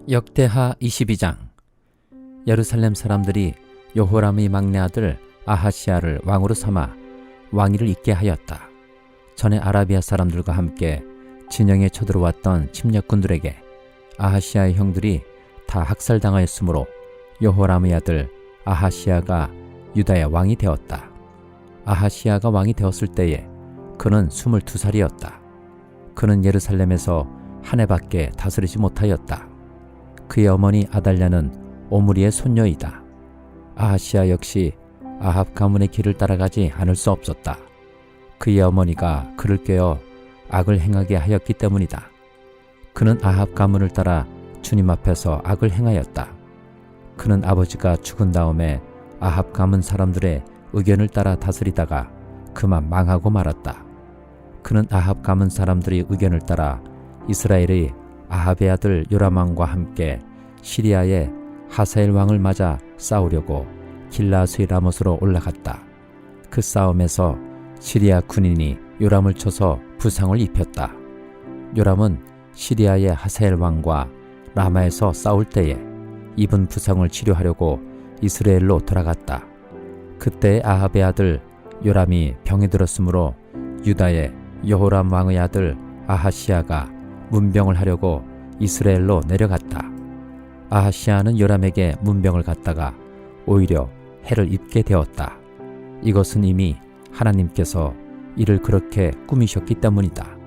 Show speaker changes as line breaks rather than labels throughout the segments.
역대하 22장. 예루살렘 사람들이 여호람의 막내 아들 아하시야를 왕으로 삼아 왕위를 잇게 하였다. 전에 아라비아 사람들과 함께 진영에 쳐들어왔던 침략군들에게 아하시야의 형들이 다 학살당하였으므로 여호람의 아들 아하시야가 유다의 왕이 되었다. 아하시야가 왕이 되었을 때에 그는 22살이었다. 그는 예루살렘에서 한 해밖에 다스리지 못하였다. 그의 어머니 아달랴는 오므리의 손녀이다. 아하시야 역시 아합 가문의 길을 따라가지 않을 수 없었다. 그의 어머니가 그를 꾀어 악을 행하게 하였기 때문이다. 그는 아합 가문을 따라 주님 앞에서 악을 행하였다. 그는 아버지가 죽은 다음에 아합 가문 사람들의 의견을 따라 다스리다가 그만 망하고 말았다. 그는 아합 가문 사람들의 의견을 따라 이스라엘의 아합의 아들 요람 왕과 함께 시리아의 하사엘 왕을 맞아 싸우려고 길라스의 라못으로 올라갔다. 그 싸움에서 시리아 군인이 요람을 쳐서 부상을 입혔다. 요람은 시리아의 하사엘 왕과 라마에서 싸울 때에 입은 부상을 치료하려고 이스라엘로 돌아갔다. 그때 아합의 아들 요람이 병이 들었으므로 유다의 여호람 왕의 아들 아하시야가 문병을 하려고 이스라엘로 내려갔다. 아하시야는 요람에게 문병을 갖다가 오히려 해를 입게 되었다. 이것은 이미 하나님께서 이를 그렇게 꾸미셨기 때문이다.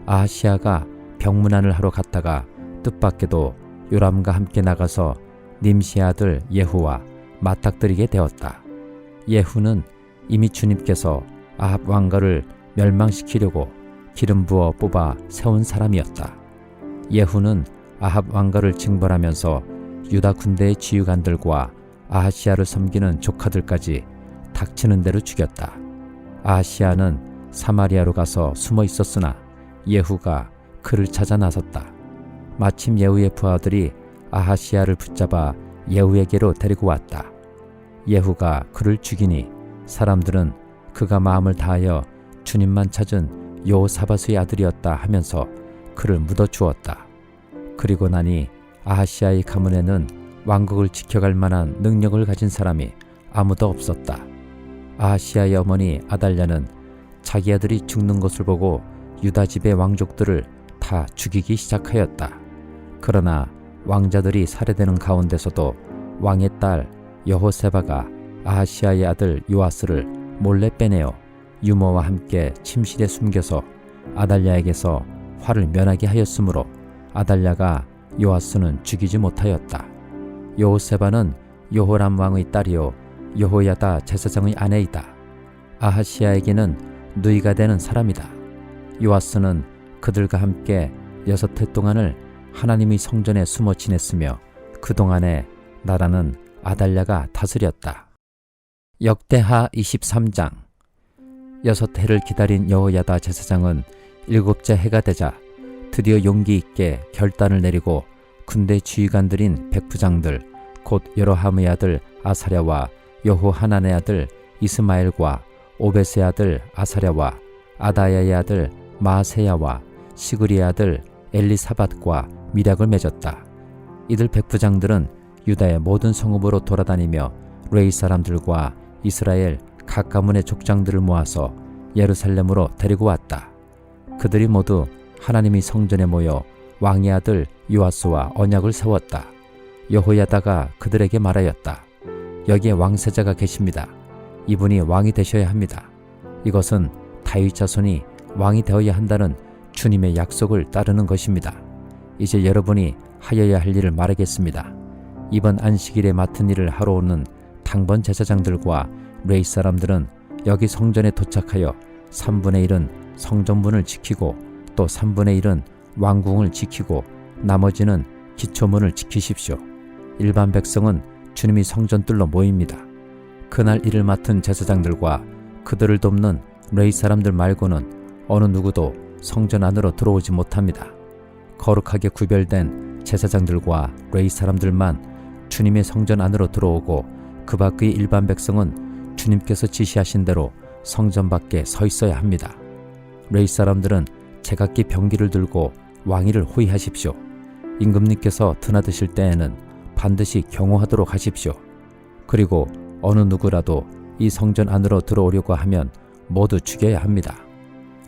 아하시야가 병문안을 하러 갔다가 뜻밖에도 요람과 함께 나가서 님시의 아들 예후와 맞닥뜨리게 되었다. 예후는 이미 주님께서 아합 왕가를 멸망시키려고 기름 부어 뽑아 세운 사람이었다. 예후는 아합 왕가를 징벌하면서 유다 군대의 지휘관들과 아하시야를 섬기는 조카들까지 닥치는 대로 죽였다. 아하시야는 사마리아로 가서 숨어 있었으나 예후가 그를 찾아 나섰다. 마침 예후의 부하들이 아하시야를 붙잡아 예후에게로 데리고 왔다. 예후가 그를 죽이니 사람들은 그가 마음을 다하여 주님만 찾은 여호사밧의 아들이었다 하면서 그를 묻어 주었다. 그리고 나니 아하시야의 가문에는 왕국을 지켜갈 만한 능력을 가진 사람이 아무도 없었다. 아하시야의 어머니 아달랴는 자기 아들이 죽는 것을 보고 유다 집의 왕족들을 다 죽이기 시작하였다. 그러나 왕자들이 살해되는 가운데서도 왕의 딸 여호세바가 아하시야의 아들 요아스를 몰래 빼내어 유모와 함께 침실에 숨겨서 아달랴에게서 화를 면하게 하였으므로 아달랴가 요아스는 죽이지 못하였다. 여호세바는 여호람 왕의 딸이요 여호야다 제사장의 아내이다. 아하시야에게는 누이가 되는 사람이다. 요아스는 그들과 함께 6해 동안을 하나님의 성전에 숨어 지냈으며 그동안에 나라는 아달랴가 다스렸다. 역대하 23장. 6해를 기다린 여호야다 제사장은 7째 해가 되자 드디어 용기 있게 결단을 내리고 군대 지휘관들인 백부장들 곧 여로함의 아들 아사랴와 여호하난의 아들 이스마엘과 오벳의 아들 아사랴와 아다야의 아들 마세야와 시그리의 아들 엘리사밧과 밀약을 맺었다. 이들 백부장들은 유다의 모든 성읍으로 돌아다니며 레위 사람들과 이스라엘 각 가문의 족장들을 모아서 예루살렘으로 데리고 왔다. 그들이 모두 하나님의 성전에 모여 왕의 아들 요아스와 언약을 세웠다. 여호야다가 그들에게 말하였다. 여기에 왕세자가 계십니다. 이분이 왕이 되셔야 합니다. 이것은 다윗 자손이 왕이 되어야 한다는 주님의 약속을 따르는 것입니다. 이제 여러분이 하여야 할 일을 말하겠습니다. 이번 안식일에 맡은 일을 하러 오는 당번 제사장들과 레위 사람들은 여기 성전에 도착하여 3분의 1은 성전문을 지키고 또 3분의 1은 왕궁을 지키고 나머지는 기초문을 지키십시오. 일반 백성은 주님의 성전뜰로 모입니다. 그날 일을 맡은 제사장들과 그들을 돕는 레위 사람들 말고는 어느 누구도 성전 안으로 들어오지 못합니다. 거룩하게 구별된 제사장들과 레위 사람들만 주님의 성전 안으로 들어오고 그 밖의 일반 백성은 주님께서 지시하신 대로 성전 밖에 서 있어야 합니다. 레위 사람들은 제각기 병기를 들고 왕위를 호위하십시오. 임금님께서 드나드실 때에는 반드시 경호하도록 하십시오. 그리고 어느 누구라도 이 성전 안으로 들어오려고 하면 모두 죽여야 합니다.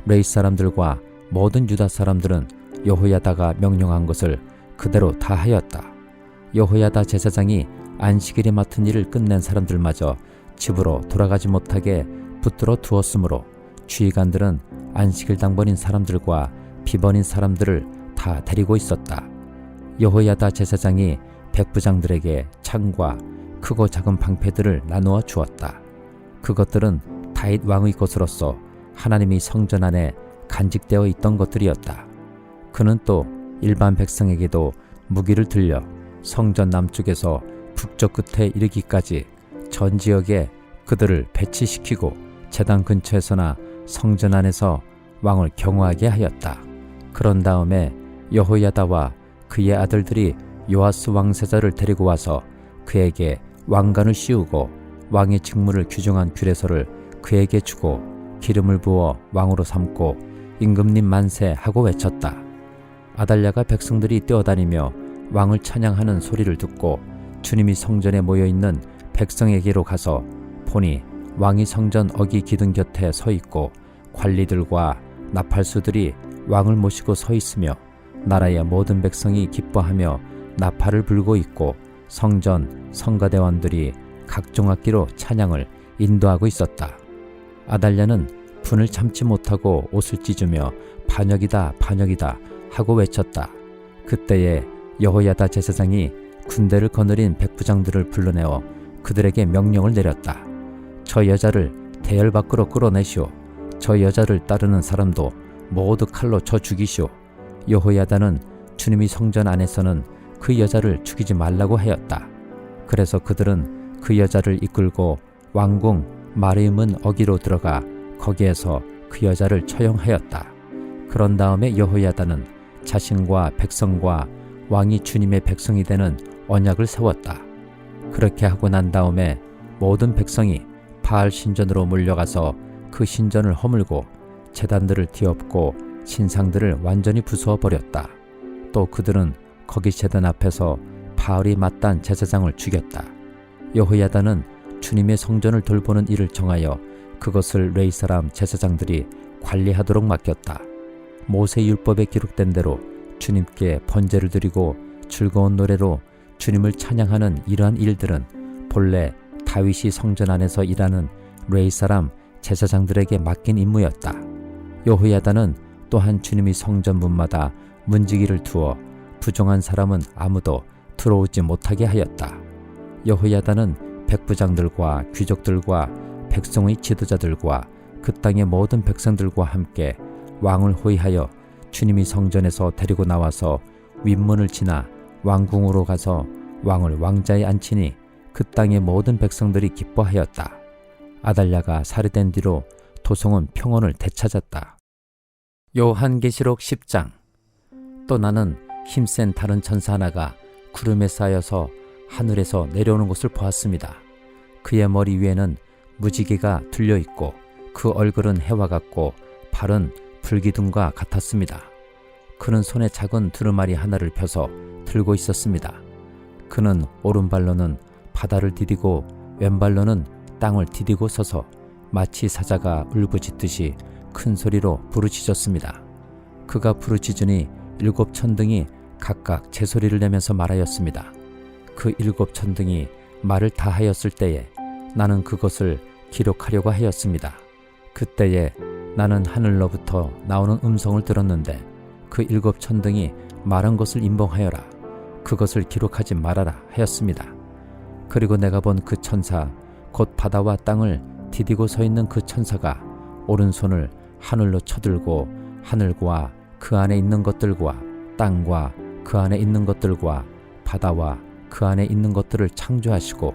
레위 사람들과 모든 유다 사람들은 여호야다가 명령한 것을 그대로 다 하였다. 여호야다 제사장이 안식일에 맡은 일을 끝낸 사람들마저 집으로 돌아가지 못하게 붙들어 두었으므로 주의관들은 안식일 당번인 사람들과 비번인 사람들을 다 데리고 있었다. 여호야다 제사장이 백부장들에게 창과 크고 작은 방패들을 나누어 주었다. 그것들은 다윗 왕의 것으로서 하나님의 성전 안에 간직되어 있던 것들이었다. 그는 또 일반 백성에게도 무기를 들려 성전 남쪽에서 북쪽 끝에 이르기까지 전 지역에 그들을 배치시키고 제단 근처에서나 성전 안에서 왕을 경호하게 하였다. 그런 다음에 여호야다와 그의 아들들이 요아스 왕세자를 데리고 와서 그에게 왕관을 씌우고 왕의 직무를 규정한 규례서를 그에게 주고 기름을 부어 왕으로 삼고 임금님 만세 하고 외쳤다. 아달랴가 백성들이 뛰어다니며 왕을 찬양하는 소리를 듣고 주님이 성전에 모여있는 백성에게로 가서 보니 왕이 성전 어기 기둥 곁에 서 있고 관리들과 나팔수들이 왕을 모시고 서 있으며 나라의 모든 백성이 기뻐하며 나팔을 불고 있고 성전 성가대원들이 각종 악기로 찬양을 인도하고 있었다. 아달랴는 분을 참지 못하고 옷을 찢으며 반역이다 반역이다 하고 외쳤다. 그때에 여호야다 제사장이 군대를 거느린 백부장들을 불러내어 그들에게 명령을 내렸다. 저 여자를 대열 밖으로 끌어내시오. 저 여자를 따르는 사람도 모두 칼로 쳐 죽이시오. 여호야다는 주님의 성전 안에서는 그 여자를 죽이지 말라고 하였다. 그래서 그들은 그 여자를 이끌고 왕궁 마르임은 어기로 들어가 거기에서 그 여자를 처형하였다. 그런 다음에 여호야다는 자신과 백성과 왕이 주님의 백성이 되는 언약을 세웠다. 그렇게 하고 난 다음에 모든 백성이 바알 신전으로 몰려가서 그 신전을 허물고 제단들을 뒤엎고 신상들을 완전히 부수어 버렸다. 또 그들은 거기 제단 앞에서 바알이 맡단 제사장을 죽였다. 여호야다는 주님의 성전을 돌보는 일을 정하여 그것을 레위 사람 제사장들이 관리하도록 맡겼다. 모세 율법에 기록된 대로 주님께 번제를 드리고 즐거운 노래로 주님을 찬양하는 이러한 일들은 본래 다윗이 성전 안에서 일하는 레위 사람 제사장들에게 맡긴 임무였다. 여호야다는 또한 주님의 성전 문마다 문지기를 두어 부정한 사람은 아무도 들어오지 못하게 하였다. 여호야다는 백부장들과 귀족들과 백성의 지도자들과 그 땅의 모든 백성들과 함께 왕을 호위하여 주님이 성전에서 데리고 나와서 윗문을 지나 왕궁으로 가서 왕을 왕자에 앉히니 그 땅의 모든 백성들이 기뻐하였다. 아달랴가 살해된 뒤로 도성은 평온을 되찾았다. 요한계시록 10장. 또 나는 힘센 다른 천사 하나가 구름에 쌓여서 하늘에서 내려오는 것을 보았습니다. 그의 머리 위에는 무지개가 둘려 있고 그 얼굴은 해와 같고 발은 불기둥과 같았습니다. 그는 손에 작은 두루마리 하나를 펴서 들고 있었습니다. 그는 오른발로는 바다를 디디고 왼발로는 땅을 디디고 서서 마치 사자가 울부짖듯이 큰 소리로 부르짖었습니다. 그가 부르짖으니 7 천등이 각각 제 소리를 내면서 말하였습니다. 그 7 천등이 말을 다 하였을 때에 나는 그것을 기록하려고 하였습니다. 그때에 나는 하늘로부터 나오는 음성을 들었는데 그 7 천등이 말한 것을 임봉하여라. 그것을 기록하지 말아라 하였습니다. 그리고 내가 본 그 천사 곧 바다와 땅을 디디고 서 있는 그 천사가 오른손을 하늘로 쳐들고 하늘과 그 안에 있는 것들과 땅과 그 안에 있는 것들과 바다와 그 안에 있는 것들을 창조하시고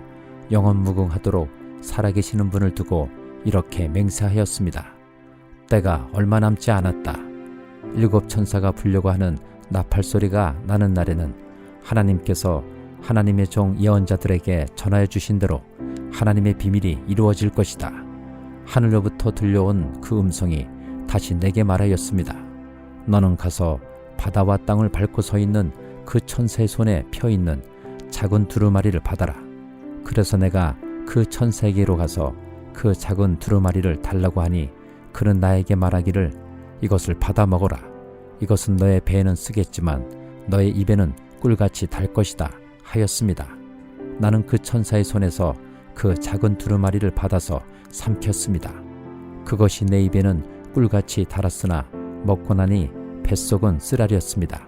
영원무궁하도록 살아계시는 분을 두고 이렇게 맹세하였습니다. 때가 얼마 남지 않았다. 7 천사가 불려고 하는 나팔소리가 나는 날에는 하나님께서 하나님의 종 예언자들에게 전하여 주신 대로 하나님의 비밀이 이루어질 것이다. 하늘로부터 들려온 그 음성이 다시 내게 말하였습니다. 너는 가서 바다와 땅을 밟고 서 있는 그 천사의 손에 펴 있는 작은 두루마리를 받아라. 그래서 내가 그 천사에게로 가서 그 작은 두루마리를 달라고 하니 그는 나에게 말하기를 이것을 받아 먹어라. 이것은 너의 배에는 쓰겠지만 너의 입에는 꿀같이 달 것이다 하였습니다. 나는 그 천사의 손에서 그 작은 두루마리를 받아서 삼켰습니다. 그것이 내 입에는 꿀같이 달았으나 먹고 나니 뱃속은 쓰라렸습니다.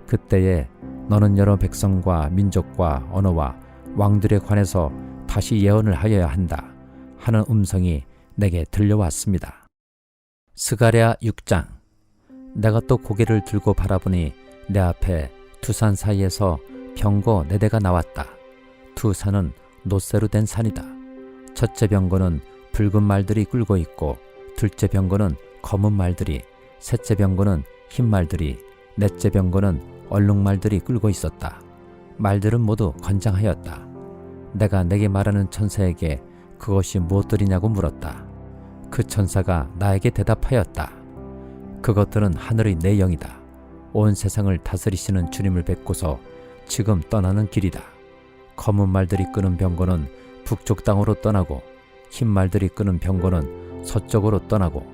그때에 너는 여러 백성과 민족과 언어와 왕들에 관해서 다시 예언을 하여야 한다 하는 음성이 내게 들려왔습니다. 스가랴 6장. 내가 또 고개를 들고 바라보니 내 앞에 두 산 사이에서 병거 4대가 나왔다. 두 산은 놋새로 된 산이다. 첫째 병거는 붉은 말들이 끌고 있고 둘째 병거는 검은 말들이, 셋째 병거는 흰 말들이, 넷째 병거는 얼룩말들이 끌고 있었다. 말들은 모두 건장하였다. 내가 내게 말하는 천사에게 그것이 무엇들이냐고 물었다. 그 천사가 나에게 대답하였다. 그것들은 하늘의 내 영이다. 온 세상을 다스리시는 주님을 뵙고서 지금 떠나는 길이다. 검은 말들이 끄는 병거는 북쪽 땅으로 떠나고 흰 말들이 끄는 병거는 서쪽으로 떠나고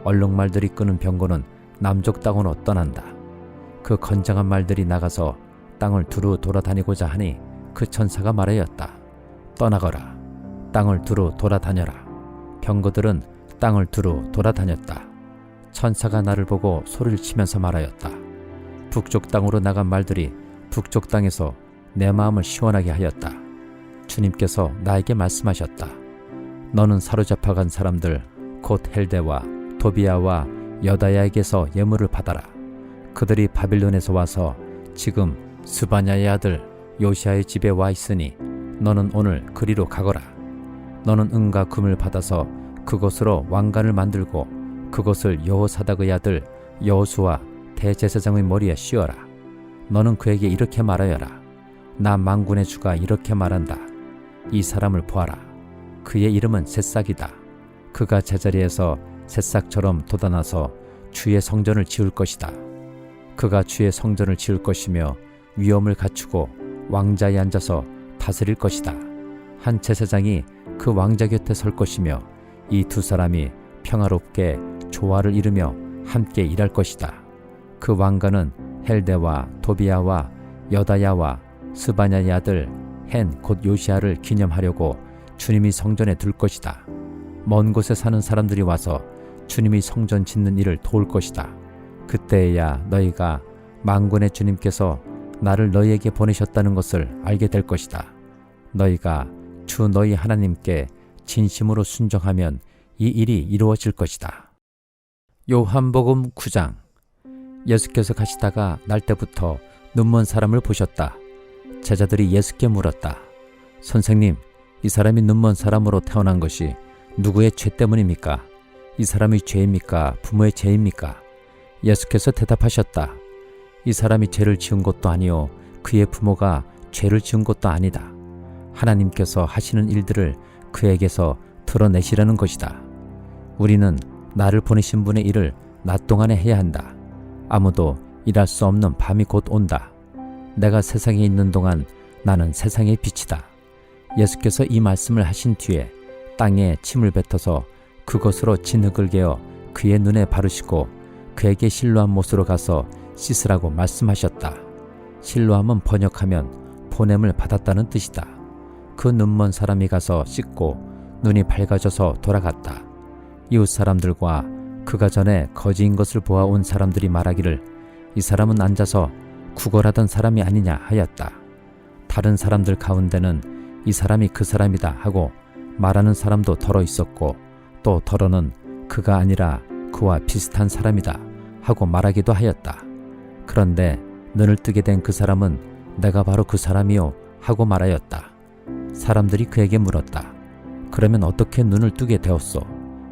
얼룩말들이 끄는 병거는 남쪽 땅으로 떠난다. 그 건장한 말들이 나가서 땅을 두루 돌아다니고자 하니 그 천사가 말하였다. 떠나거라. 땅을 두루 돌아다녀라. 병거들은 땅을 두루 돌아다녔다. 천사가 나를 보고 소리를 치면서 말하였다. 북쪽 땅으로 나간 말들이 북쪽 땅에서 내 마음을 시원하게 하였다. 주님께서 나에게 말씀하셨다. 너는 사로잡혀간 사람들 곧 헬데와 도비아와 여다야에게서 예물을 받아라. 그들이 바빌론에서 와서 지금 스바냐의 아들 요시아의 집에 와 있으니 너는 오늘 그리로 가거라. 너는 은과 금을 받아서 그것으로 왕관을 만들고 그것을 여호사닥의 아들 여호수아 대제사장의 머리에 씌워라. 너는 그에게 이렇게 말하여라. 나 만군의 주가 이렇게 말한다. 이 사람을 보아라. 그의 이름은 새싹이다. 그가 제자리에서 새싹처럼 돋아나서 주의 성전을 지을 것이다. 그가 주의 성전을 지을 것이며 위엄을 갖추고 왕자에 앉아서 다스릴 것이다. 한 제사장이 그 왕자 곁에 설 것이며 이 두 사람이 평화롭게 조화를 이루며 함께 일할 것이다. 그 왕관은 헬데와 도비아와 여다야와 스바냐의 아들 헨 곧 요시아를 기념하려고 주님이 성전에 둘 것이다. 먼 곳에 사는 사람들이 와서 주님이 성전 짓는 일을 도울 것이다. 그때에야 너희가 만군의 주님께서 나를 너희에게 보내셨다는 것을 알게 될 것이다. 너희가 주 너희 하나님께 진심으로 순종하면 이 일이 이루어질 것이다. 요한복음 9장. 예수께서 가시다가 날 때부터 눈먼 사람을 보셨다. 제자들이 예수께 물었다. 선생님, 이 사람이 눈먼 사람으로 태어난 것이 누구의 죄 때문입니까? 이 사람의 죄입니까? 부모의 죄입니까? 예수께서 대답하셨다. 이 사람이 죄를 지은 것도 아니요 그의 부모가 죄를 지은 것도 아니다. 하나님께서 하시는 일들을 그에게서 드러내시라는 것이다. 우리는 나를 보내신 분의 일을 낮 동안에 해야 한다. 아무도 일할 수 없는 밤이 곧 온다. 내가 세상에 있는 동안 나는 세상의 빛이다. 예수께서 이 말씀을 하신 뒤에 땅에 침을 뱉어서 그것으로 진흙을 개어 그의 눈에 바르시고 그에게 실로암 못으로 가서 씻으라고 말씀하셨다. 실로암은 번역하면 보냄을 받았다는 뜻이다. 그 눈먼 사람이 가서 씻고 눈이 밝아져서 돌아갔다. 이웃 사람들과 그가 전에 거지인 것을 보아온 사람들이 말하기를 이 사람은 앉아서 구걸하던 사람이 아니냐 하였다. 다른 사람들 가운데는 이 사람이 그 사람이다 하고 말하는 사람도 더러 있었고 또 더러는 그가 아니라 그와 비슷한 사람이다 하고 말하기도 하였다. 그런데 눈을 뜨게 된 그 사람은 내가 바로 그 사람이요 하고 말하였다. 사람들이 그에게 물었다. 그러면 어떻게 눈을 뜨게 되었소?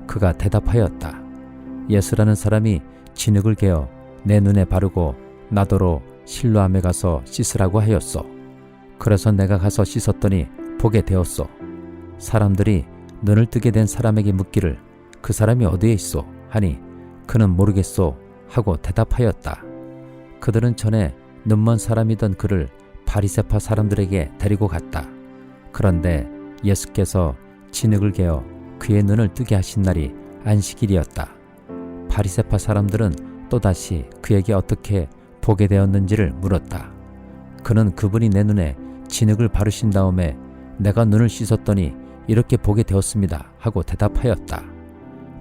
그가 대답하였다. 예수라는 사람이 진흙을 개어 내 눈에 바르고 나더러 실로암에 가서 씻으라고 하였소. 그래서 내가 가서 씻었더니 보게 되었소. 사람들이 눈을 뜨게 된 사람에게 묻기를 그 사람이 어디에 있소? 하니 그는 모르겠소 하고 대답하였다. 그들은 전에 눈먼 사람이던 그를 바리새파 사람들에게 데리고 갔다. 그런데 예수께서 진흙을 개어 그의 눈을 뜨게 하신 날이 안식일이었다. 바리새파 사람들은 또다시 그에게 어떻게 보게 되었는지를 물었다. 그는 그분이 내 눈에 진흙을 바르신 다음에 내가 눈을 씻었더니 이렇게 보게 되었습니다 하고 대답하였다.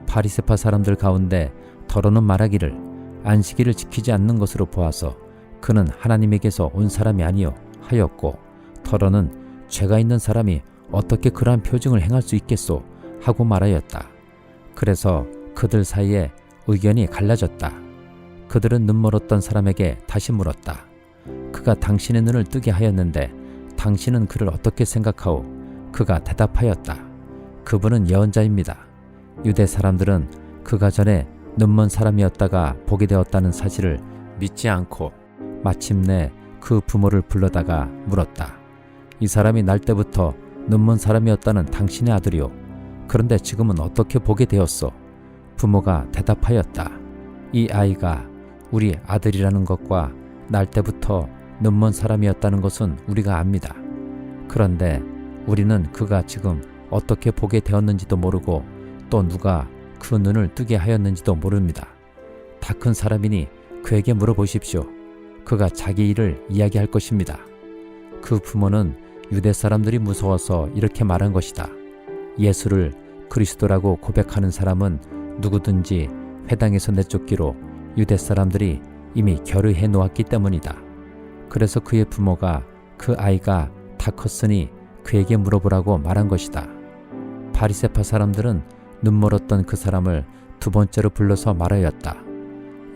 바리새파 사람들 가운데 더러는 말하기를 안식일을 지키지 않는 것으로 보아서 그는 하나님에게서 온 사람이 아니요 하였고, 더러는 죄가 있는 사람이 어떻게 그러한 표징을 행할 수 있겠소 하고 말하였다. 그래서 그들 사이에 의견이 갈라졌다. 그들은 눈멀었던 사람에게 다시 물었다. 그가 당신의 눈을 뜨게 하였는데 당신은 그를 어떻게 생각하오? 그가 대답하였다. 그분은 예언자입니다. 유대 사람들은 그가 전에 눈먼 사람이었다가 보게 되었다는 사실을 믿지 않고 마침내 그 부모를 불러다가 물었다. 이 사람이 날 때부터 눈먼 사람이었다는 당신의 아들이오. 그런데 지금은 어떻게 보게 되었소? 부모가 대답하였다. 이 아이가 우리 아들이라는 것과 날 때부터 눈먼 사람이었다는 것은 우리가 압니다. 그런데 우리는 그가 지금 어떻게 보게 되었는지도 모르고 또 누가 그 눈을 뜨게 하였는지도 모릅니다. 다 큰 사람이니 그에게 물어보십시오. 그가 자기 일을 이야기할 것입니다. 그 부모는 유대 사람들이 무서워서 이렇게 말한 것이다. 예수를 그리스도라고 고백하는 사람은 누구든지 회당에서 내쫓기로 유대 사람들이 이미 결의해 놓았기 때문이다. 그래서 그의 부모가 그 아이가 다 컸으니 그에게 물어보라고 말한 것이다. 바리새파 사람들은 눈멀었던 그 사람을 두 번째로 불러서 말하였다.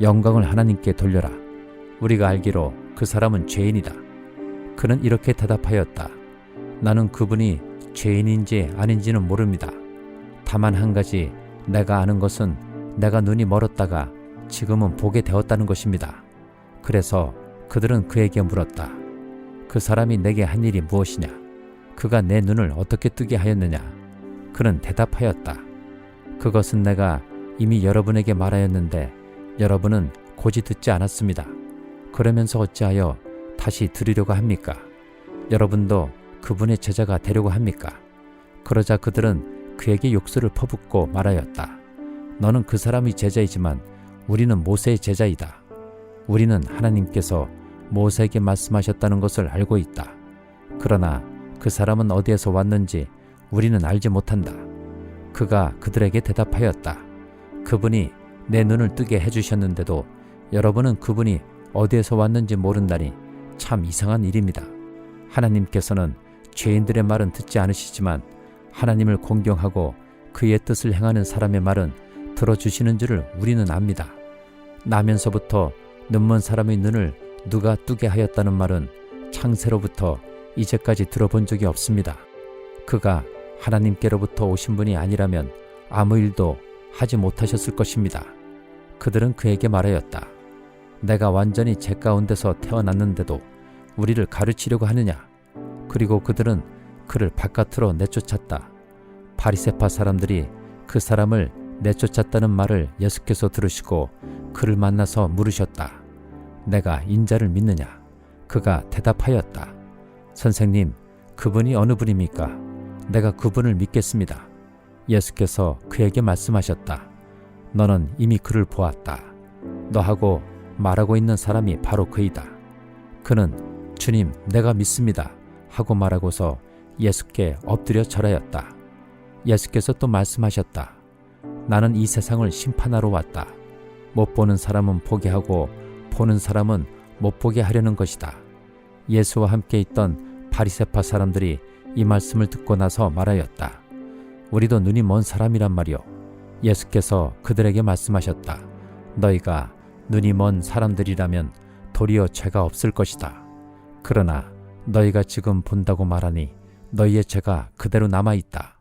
영광을 하나님께 돌려라. 우리가 알기로 그 사람은 죄인이다. 그는 이렇게 대답하였다. 나는 그분이 죄인인지 아닌지는 모릅니다. 다만 한 가지 내가 아는 것은 내가 눈이 멀었다가 지금은 보게 되었다는 것입니다. 그래서 그들은 그에게 물었다. 그 사람이 내게 한 일이 무엇이냐? 그가 내 눈을 어떻게 뜨게 하였느냐? 그는 대답하였다. 그것은 내가 이미 여러분에게 말하였는데 여러분은 고지 듣지 않았습니다. 그러면서 어찌하여 다시 들으려고 합니까? 여러분도 그분의 제자가 되려고 합니까? 그러자 그들은 그에게 욕설을 퍼붓고 말하였다. 너는 그 사람의 제자이지만 우리는 모세의 제자이다. 우리는 하나님께서 모세에게 말씀하셨다는 것을 알고 있다. 그러나 그 사람은 어디에서 왔는지 우리는 알지 못한다. 그가 그들에게 대답하였다. 그분이 내 눈을 뜨게 해주셨는데도 여러분은 그분이 어디에서 왔는지 모른다니 참 이상한 일입니다. 하나님께서는 죄인들의 말은 듣지 않으시지만 하나님을 공경하고 그의 뜻을 행하는 사람의 말은 들어주시는 줄을 우리는 압니다. 나면서부터 눈먼 사람의 눈을 누가 뜨게 하였다는 말은 창세로부터 이제까지 들어본 적이 없습니다. 그가 하나님께로부터 오신 분이 아니라면 아무 일도 하지 못하셨을 것입니다. 그들은 그에게 말하였다. 내가 완전히 제 가운데서 태어났는데도 우리를 가르치려고 하느냐? 그리고 그들은 그를 바깥으로 내쫓았다. 바리새파 사람들이 그 사람을 내쫓았다는 말을 예수께서 들으시고 그를 만나서 물으셨다. 내가 인자를 믿느냐? 그가 대답하였다. 선생님, 그분이 어느 분입니까? 내가 그분을 믿겠습니다. 예수께서 그에게 말씀하셨다. 너는 이미 그를 보았다. 너하고 말하고 있는 사람이 바로 그이다. 그는 주님, 내가 믿습니다 하고 말하고서 예수께 엎드려 절하였다. 예수께서 또 말씀하셨다. 나는 이 세상을 심판하러 왔다. 못 보는 사람은 보게 하고 보는 사람은 못 보게 하려는 것이다. 예수와 함께 있던 바리새파 사람들이 이 말씀을 듣고 나서 말하였다. 우리도 눈이 먼 사람이란 말이오. 예수께서 그들에게 말씀하셨다. 너희가 눈이 먼 사람들이라면 도리어 죄가 없을 것이다. 그러나 너희가 지금 본다고 말하니 너희의 죄가 그대로 남아있다.